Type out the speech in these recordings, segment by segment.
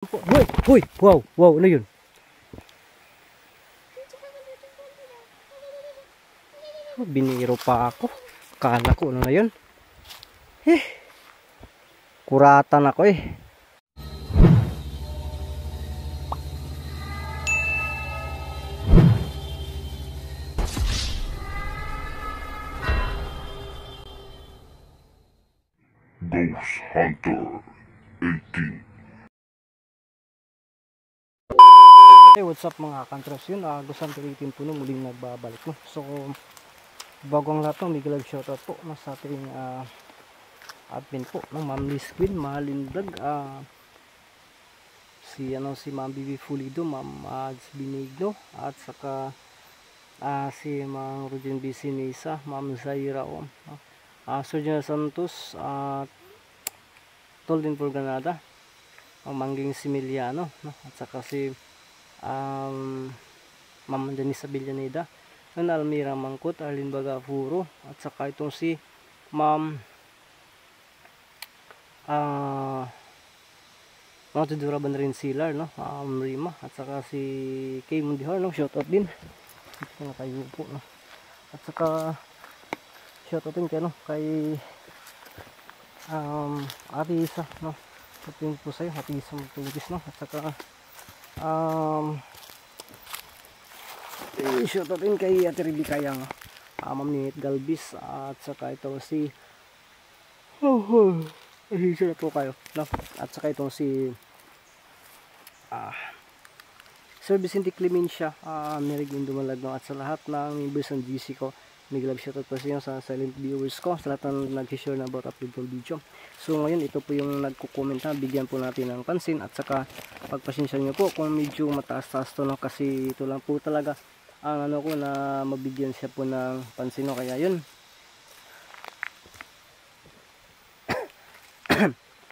Hoy, hoy, wow, wow, ano yun? Oh, biniro pa ako. Kala ko ano na yun. Kuratan ako eh. Ghost Hunter 18. Hey, what's up mga kantros? Yun, Ghost Hunter 18 po no, muling nagbabalik no. So, bago ang lahat no, big love shoutout po no, sa ating admin po, no, Ma'am Liz Queen, Mahalin Vlog, si Ma'am Bibi Fulido, Ma'am Ads Binigno, at saka si Ma'am Rudin Bisinisa, Ma'am Zaira Sir Jonah Santos, Toldin for Granada, Mangging Similiano, no, at saka si Ma'am Denise Villaneda, Almira Mangkot, Arlene Bagafuro, at saka itong si Ma'am Tudura Banrin Silar, no, Rima, at saka si Kay Mundihar, no, shoutout din. Ito na kayo po, no. At saka shoutout din kay, no, kay Ate Isa, no. Shoutout po sa'yo, Ate Isa Magtugis, no. At saka shoutout din kay Ate Ribi Kayang, Ma'am Ninit Galbis, at saka ito si shoutout po kayo, no. At saka itong si Sir Vicente Clemencia, Mary Gindumalag, no. At sa lahat ng members ng GC ko, may love shoutout po sa inyo, sa silent viewers ko, sa lahat ng nag-share na about upload ng video. So ngayon ito po yung nagko-comment na bigyan po natin ng pansin, at saka pagpasensya nyo po kung medyo mataas-taas to, no, kasi ito lang po talaga ang ko na mabigyan siya po ng pansin, no. Kaya yun,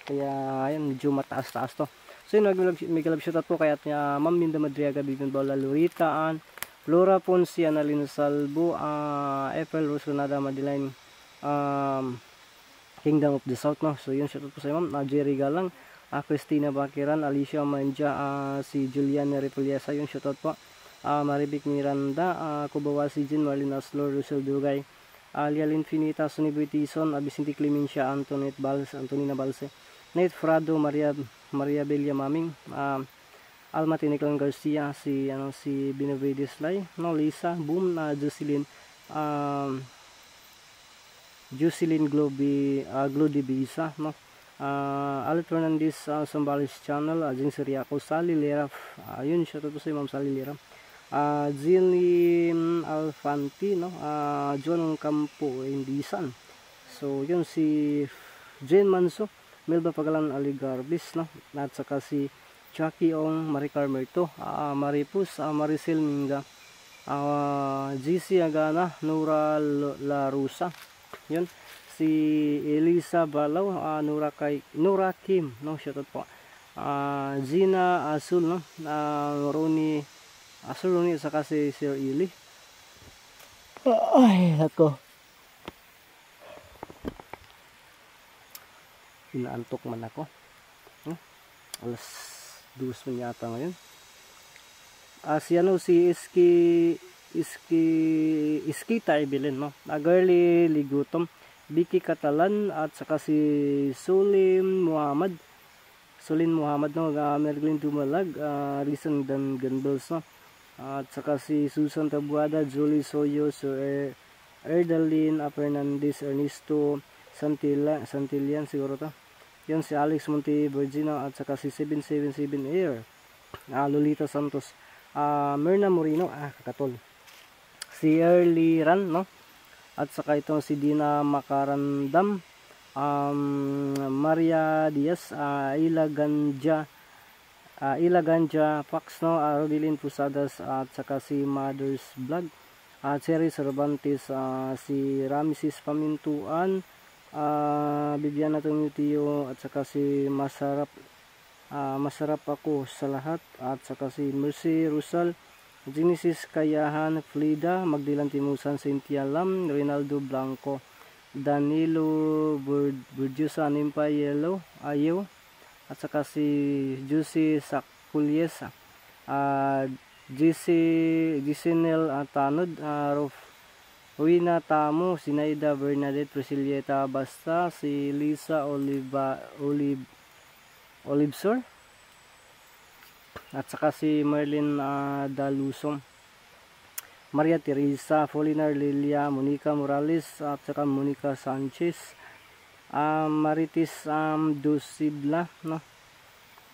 kaya ayun, medyo mataas-taas to. So yun, may love shoutout po kaya Ma'am Minda Madriaga, Bigyan Bola, Lurita, Flora Ponce, Annalyn Salvo, April Rosanada, Madeline, Kingdom of the South, no. So yun, shoutout po sa Ma'am Jerry Galang, Christina Bakiran, Alicia Manja, si Juliana Repuliasa, yun, shoutout po. Maribik Miranda, Kubawasi Jin, Marlene Aslor, Russell Dugay, Lial Infinita, Suniboy Tison, Vicente Clemencia, Antonina Balse, Nate Frado, Maria Belia Maming, Alma Tiniclan Garcia, si Benavides Lai, no, Lisa Boom, Jocelyn Glody Bisa, no, Alit Fernandez, Sambales Channel, Jing Siriaco, Sally Lera, yun, shoutout po sa Ma'am Sally Lera, Zilin Alfanti, no, John Campo Indisan. So yun, si Jane Manso, Melba Pagalan Aligarbis, no, at saka si Chucky Ong, Maricar Merto, Maripus, Maricel Minga, GC Agana, Nura Larusa, yun, si Elisa Balaw, Nura Kim, no, shoutout po, Zina Azul, no, Ronnie Ronnie, saka si Sir Ili. Ay, ako, inaantok man ako, alas 2 man yata ngayon. Si Iski Taibilin, no, Girly Ligutom, Vicky Catalan, at saka si Sulin Muhammad, no, Merglin Dumalag, Listen Dan Ganbels, no, at saka si Susan Tabuada, Julie Soyo, Sir Erdalin Fernandez, Ernesto Santillan siguro to, yun, si Alex Monte Virginia, at saka si 777 Air, Lolita Santos, Myrna Moreno, kakatol, si Early Ran, no, at saka itong si Dina Makarandam, Maria Diaz, Ila Ganja Pax, no, Rodilin Pusadas, at saka si Mother's Vlog, Cherry Cervantes, si Ramses Pamintuan, Bibiana Tumutio, at saka si Masarap Ako sa lahat, at saka si Mercy Rusal, Genesis Kayahan, Flida, Magdilan Timusan, Cynthia Lam, Rinaldo Blanco, Danilo Burdiusa, Nimpa Yellow, Ayo, at saka si Juicy Saculiesa, Gisinel Tanod, Rowena Tamo, Sinaida Bernadette Priscilieta Basta, si Lisa Olivsor, at saka si Merlin Dalusong, Maria Teresa Folinar, Lilia Monica Morales, at saka Monica Sanchez, Maritis Dosibla, no?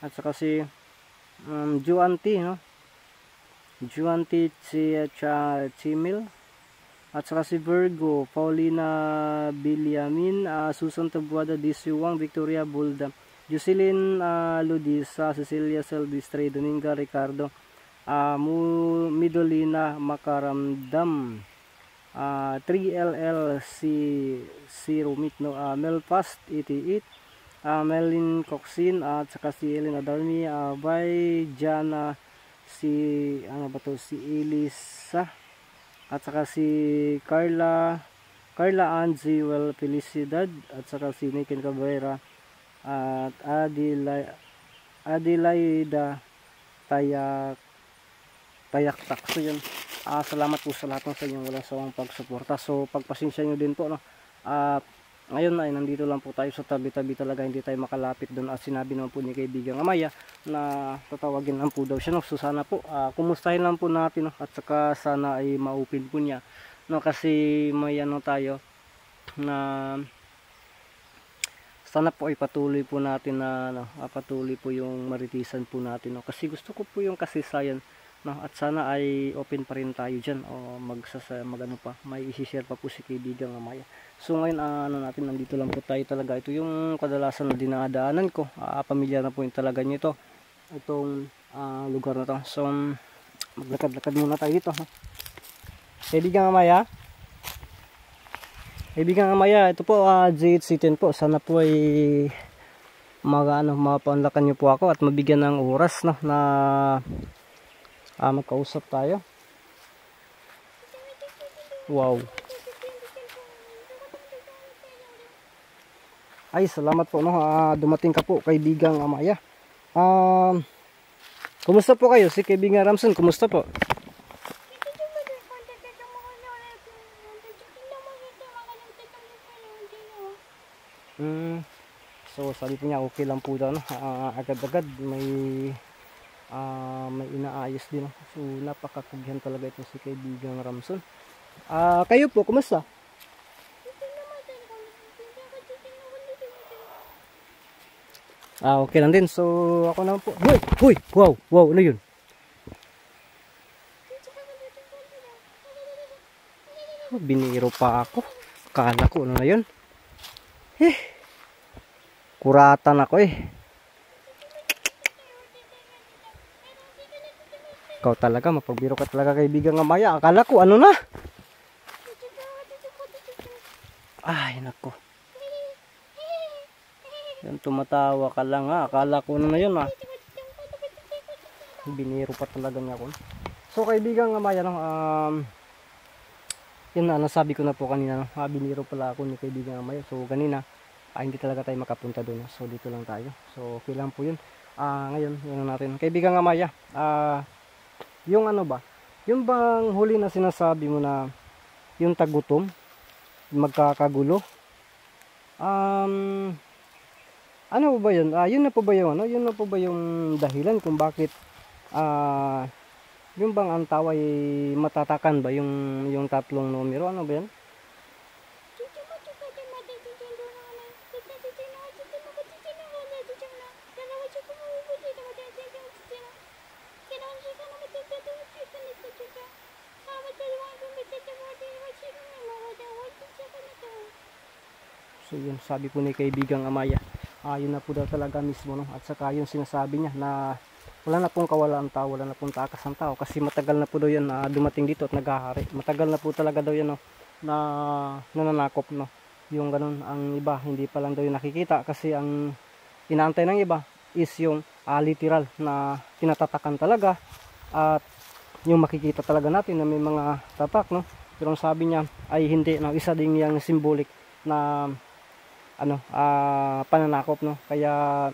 At saka si Juanti, no? Juanti Chimil, at saka si Virgo Paulina Biliamin, Susan Tabuada, Disuwang, Victoria Bulda, Jocelyn Ludisa, Cecilia Selvistray, Dominga Ricardo, Midolina Makaramdam, 3LL si Rumit, no? Melfast 88, Melin Coxin, at saka si Ellen Adarmi, by Jana, si Elisa, at saka si Carla Anziwell Felicidad, at saka si Niken Cabrera, at Adelaida Tayaktak. So yun, salamat po sa lahat sa inyong walang sawang pagsuporta. So pagpasensya nyo din po, no? Ngayon ay nandito lang po tayo sa tabi-tabi talaga, hindi tayo makalapit doon, at sinabi naman po ni kaibigang Amaya na tatawagin lang po daw siya, no? So sana po kumustahin lang po natin, no? At saka sana ay ma-open po niya, no? Kasi may tayo na sana po ay patuloy po natin na patuloy po yung maritisan po natin, no? Kasi gusto ko po yung kasaysayan, no? At sana ay open pa rin tayo dyan, o may isi-share pa po si kaibigang Amaya. So ngayon nandito lang po tayo talaga. Ito yung kadalasan na dinadaanan ko, pamilya na po yung talaga nito, itong lugar na to. So maglakad-lakad muna tayo dito, ha? Kaibigang Amaya, ito po GH10 po. Sana po ay mapaunlakan nyo po ako at mabigyan ng oras, no, na magkausap tayo. Wow. Ay, salamat po, no? Dumating ka po, kaibigang Amaya. Kumusta po kayo? Si kaibigang Ramson, kumusta po? So sabi po niya okay lang po daw, no? Agad-agad may inaayos din, no? So napakakugyan talaga ito si kaibigang Ramson. Kayo po, kumusta? Okay lang din. So ako naman po. Hoy, wow, ano yun? Biniro pa ako. Kala ko ano na yun. Kuratan ako eh. Ikaw talaga, mapagbiro ka talaga, kaibigang Amaya. Akala ko ano na. Ay nako. Yan, tumatawa ka lang, ha. Akala ko na yun, ha. Biniro pa talaga niya ako. So kaibigang Amaya, no, yun na, nasabi ko na po kanina, no, biniro pala ako ni kaibigang Amaya. So kanina hindi talaga tayo makapunta doon, no? So dito lang tayo. So okay lang po yun. Ngayon yun natin, kaibigang Amaya, yung ano ba, yung bang huli na sinasabi mo na yung tagutom magkakagulo, ano ba yun? Yun na po ba yung yun na po ba yung dahilan kung bakit yung bang ang taway matatakan ba yung tatlong numero? Ano ba yan? So yun, sabi po ni kaibigang Amaya, yun na po daw talaga mismo, no? At saka yung sinasabi niya na wala na pong kawalaan tao, wala na pong takas ng tao, kasi matagal na po daw yan dumating dito at naghahari. Matagal na po talaga daw yan, no, na nananakop, no? Yung ganun, ang iba hindi pa lang daw yung nakikita, kasi ang inaantay ng iba is yung literal na tinatatakan talaga, at yung makikita talaga natin na may mga tatak, no? Pero ang sabi niya ay hindi, no? Isa din yung symbolic na pananakop, no? Kaya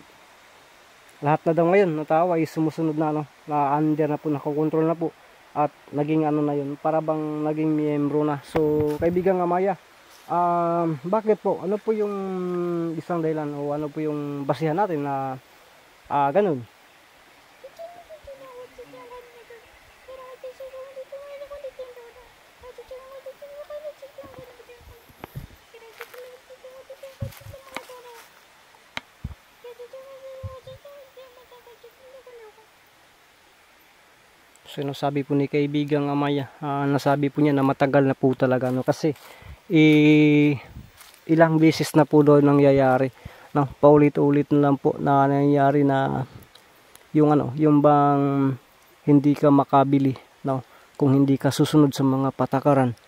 lahat na daw ngayon na tao ay sumusunod na, na under na po, nakokontrol na po, at naging na yun, para bang naging miyembro na. So kaibigang Amaya, bakit po, ano po yung isang dahilan o ano po yung basihan natin na ganun? So nasabi po ni kaibigang Amaya, nasabi po niya na matagal na po talaga, kasi ilang beses na po doon nangyayari, paulit-ulit na lang po na nangyayari na yung bang hindi ka makabili, kung hindi ka susunod sa mga patakaran.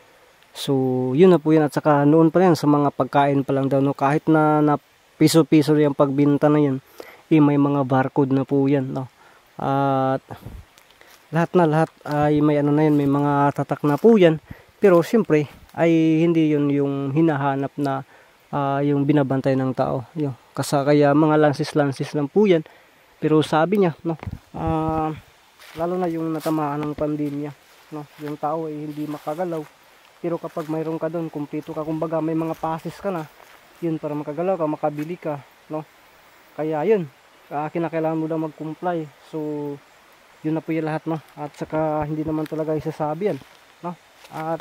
So yun na po yan, at saka noon pa yan sa mga pagkain pa lang daw, kahit na piso-piso yung pagbinta na yun, may mga barcode na po yan, at lahat ay may na yan, may mga tatak na po yan. Pero siyempre ay hindi yun yung hinahanap na yung binabantay ng tao. Kaya mga lansis lang po yan. Pero sabi niya, lalo na yung natamaan ng pandemya, yung tao ay hindi makagalaw. Pero kapag mayroon ka doon, kumpleto ka, kumbaga may mga passes ka na, yun, para makagalaw ka, makabili ka, Kaya yun, kinakailangan mo daw mag-comply. So yun na po yung lahat, at saka hindi naman talaga isasabi yan, at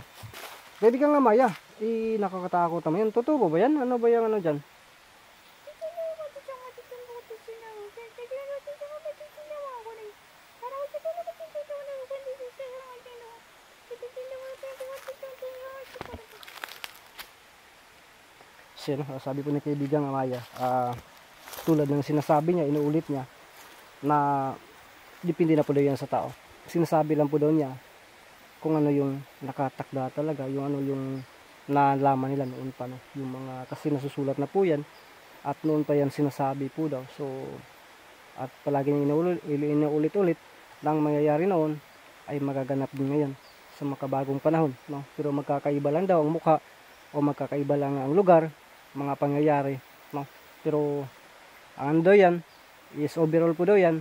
pwede kang Amaya, nakakatakot naman yan. Totoo ba yan? Ano ba yung dyan? Sabi po ni kaibigang Amaya, tulad ng sinasabi niya, inuulit niya na depende na po daw yan sa tao. Sinasabi lang po daw niya kung ano yung nakatakda talaga, yung yung nalaman nila noon pa, yung mga, kasi nasusulat na po yan at noon pa yan sinasabi po daw. So at palagi niya inuulit-ulit lang mangyayari noon ay magaganap din ngayon sa makabagong panahon, pero magkakaiba lang daw ang mukha o magkakaiba lang ang lugar, mga pangyayari, pero ang daw yan is overall po daw yan,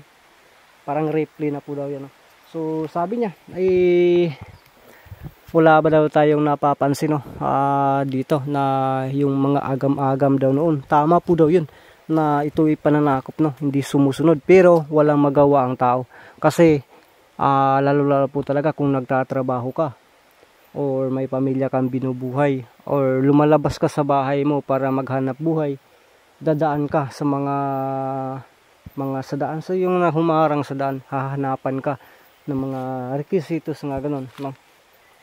parang replay na po daw yan. So sabi niya ay wala ba daw tayong napapansin dito na yung mga agam-agam daw noon. Tama po daw yun na ito ay pananakop, hindi sumusunod, pero walang magawa ang tao. Kasi lalo po talaga kung nagtatrabaho ka or may pamilya kang binubuhay or lumalabas ka sa bahay mo para maghanap buhay, dadaan ka sa mga sadaan, so yung humarang sa daan, hahanapan ka ng mga requisitos nga ganun,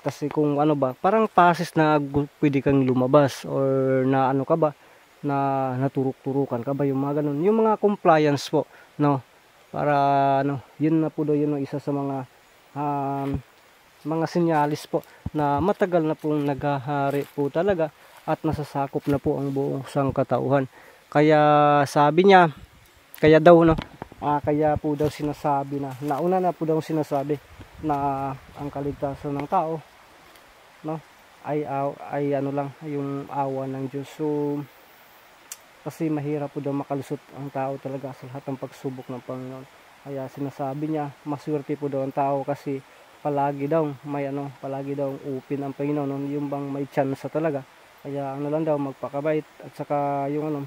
kasi kung parang passes na pwede kang lumabas or na ka ba, na naturuk-turukan ka ba, yung mga ganun, yung mga compliance po, para yun na po daw yun isa sa mga sinyalis po na matagal na pong naghahari po talaga at nasasakop na po ang buong sangkatauhan. Kaya sabi niya, kaya daw kaya po daw sinasabi na nauna na po daw sinasabi na ang kaligtasan ng tao ay lang yung awa ng Diyos. So kasi mahirap po daw makalusot ang tao talaga sa lahat ng pagsubok ng Panginoon. Kaya sinasabi niya, maswerte po daw ang tao kasi palagi daw may palagi daw open ang Panginoon, yung bang may chance talaga. Kaya lang daw magpakabait, at saka yung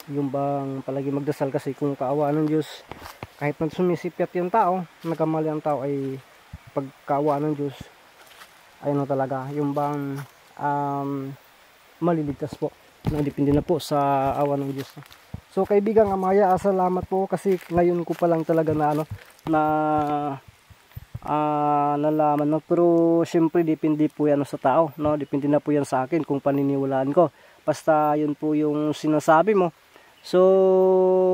yung bang palagi magdasal, kasi kung kaawaan ng Diyos, kahit man sumisipyat yung tao, nagkamali ang tao, ay pagkaawaan ng Diyos ay talaga yung bang maliligtas po, depende na po sa awa ng Diyos. So kaibigang Amaya, salamat po, kasi ngayon ko pa lang talaga nalaman, pero syempre depende po yan sa tao, depende na po yan sa akin kung paniniwalaan ko, basta yun po yung sinasabi mo. So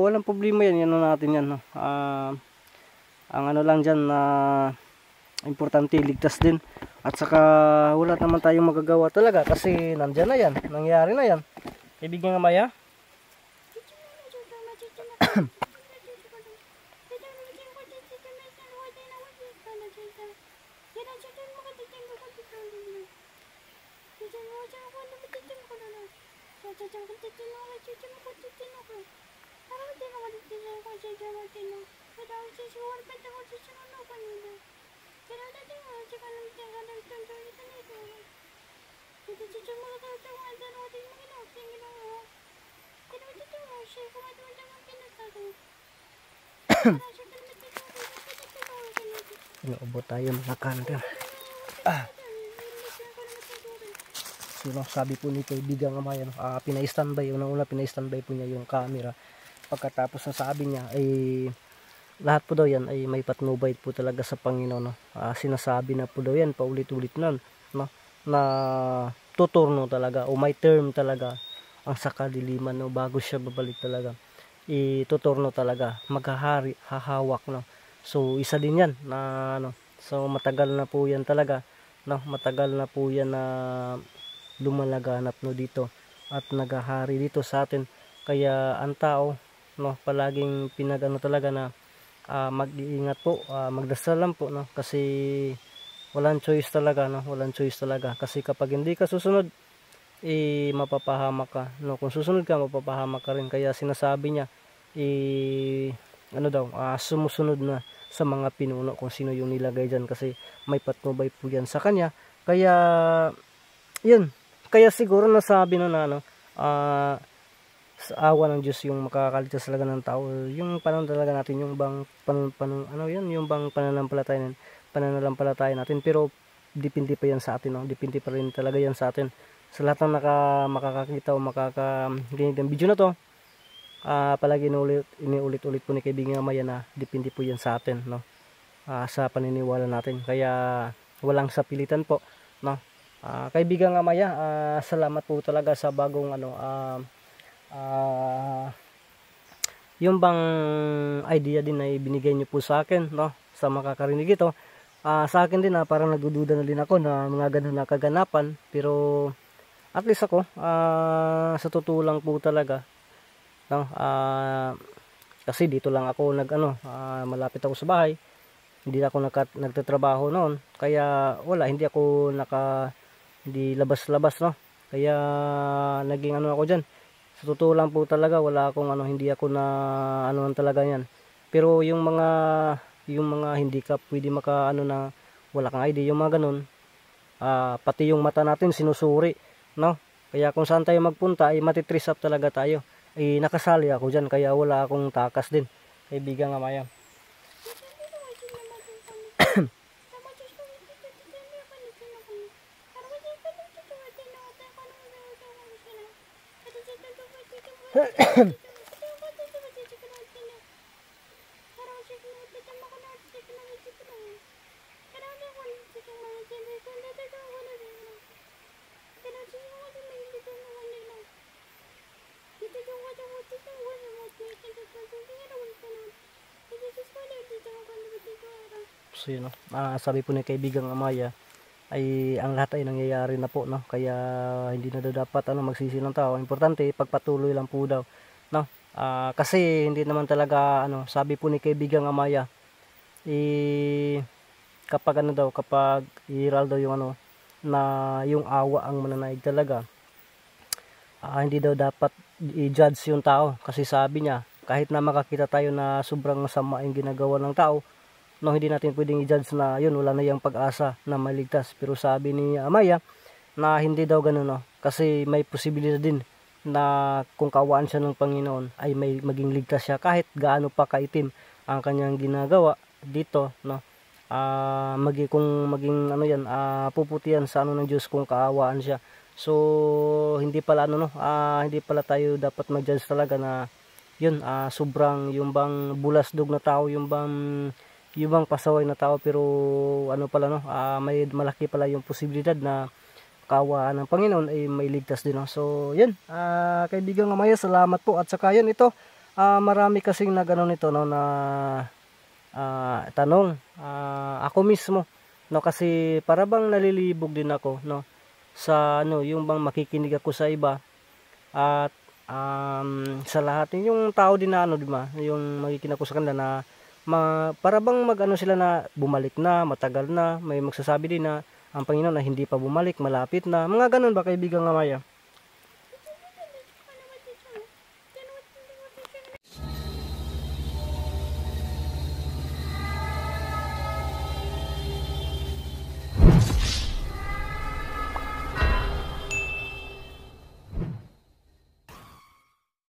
walang problema yan, natin yan, ang lang dyan na importante ligtas din, at saka wala naman tayong magagawa talaga kasi nandyan na yan, nangyari na yan, kaibigan Amaya. Inuubo tayo mga kanter. So, sabi po ni kaibigang Amaya, pina-standby, unang-una pina-standby po niya yung camera. Pagkatapos na sabi niya, ay lahat po daw yan ay may patnubay po talaga sa Panginoon. No? Sinasabi na po daw yan, paulit-ulit na, no? Na tuturno talaga, o may term talaga, ang sakadiliman, no? Bago siya babalik talaga. Ituturno talaga, maghahari, hahawak, no? So isa din yan na ano, so matagal na po yan talaga, no? Matagal na po yan na lumalaganap, no, dito at naghahari dito sa atin. Kaya ang tao, no, palaging pinagano talaga na mag-iingat po, magdasal lang po, no, kasi walang choice talaga, no, walang choice talaga, kasi kapag hindi ka susunod, mapapahamak ka, no? Kung susunod ka, mapapahamak ka rin. Kaya sinasabi niya, ano daw, sumusunod na sa mga pinuno kung sino yung nilagay dyan, kasi may patnubay po yan sa kanya. Kaya yun, kaya siguro nasabi na ano, sa awa ng Diyos yung makakaligtas talaga ng tao, yung panon talaga natin, yung bang ano yan, yung bang pananampalataya natin. Pero depende pa yan sa atin, no? Depende pa rin talaga yan sa atin. Sa lahat ng makakakita o makakarinig ng video na to, palagi iniulit-ulit po ni kaibigan Amaya na depende po yan sa atin, no? Sa paniniwala natin. Kaya walang sapilitan po, no? Kaibigan Amaya, salamat po talaga sa bagong ano, yung bang idea din na ibinigay niyo po sa akin, no? Sa makakarinig ito. Sa akin din, parang nagdududa na din ako na mga ganun na kaganapan, pero at least ako, sa totoo lang po talaga, no? Kasi dito lang ako malapit ako sa bahay, hindi ako nagtatrabaho noon, kaya wala, hindi ako hindi labas-labas, no? Kaya naging ano ako dyan, sa totoo lang po talaga, wala akong hindi ako na talaga yan. Pero yung mga hindi ka pwede na wala kang ID, yung mga ganun, pati yung mata natin sinusuri, no? Kaya kung saan tayo magpunta ay matitris up talaga tayo. Nakasali ako dyan, kaya wala akong takas din, kaibigan Amaya. So yun, no? Sabi po ni kaibigang Amaya, ay ang lahat ay nangyayari na po, no? Kaya hindi na dapat magsisi ng tao. Importante pagpatuloy lang po daw, no? Kasi hindi naman talaga sabi po ni kaibigang Amaya, kapag kapag iral daw yung na yung awa ang mananaig talaga, hindi daw dapat i-judge yung tao, kasi sabi niya, kahit na makakita tayo na sobrang masama yung ginagawa ng tao, no, hindi natin pwedeng i-judge na yun, wala na yung pag-asa na maligtas. Pero sabi ni Amaya na hindi daw ganun, no? Kasi may posibilidad din na kung kaawaan siya ng Panginoon ay may maging ligtas siya, kahit gaano pa kaitim ang kanyang ginagawa dito, no? Kung maging puputihan sa ng Diyos kung kaawaan siya. So hindi pala hindi pala tayo dapat mag-judge talaga na yun, sobrang yung bang bulasdog na tao, yung bang pasaway na tao, pero pala, may malaki pala yung posibilidad na kaawaan ng Panginoon ay may ligtas din, no? So yun, kaibigan Amaya, salamat po. At saka yun, ito, marami kasing nito, no, na tanong, ako mismo, no, kasi para bang nalilibog din ako, no, sa yung bang makikinig ako sa iba, at sa lahat yung tao din na di ba, yung makikinig ako sa kanila na para bang sila na bumalik na, matagal na, may magsasabi din na ang Panginoon na hindi pa bumalik, malapit na, mga ganun ba, kaibigan Amaya?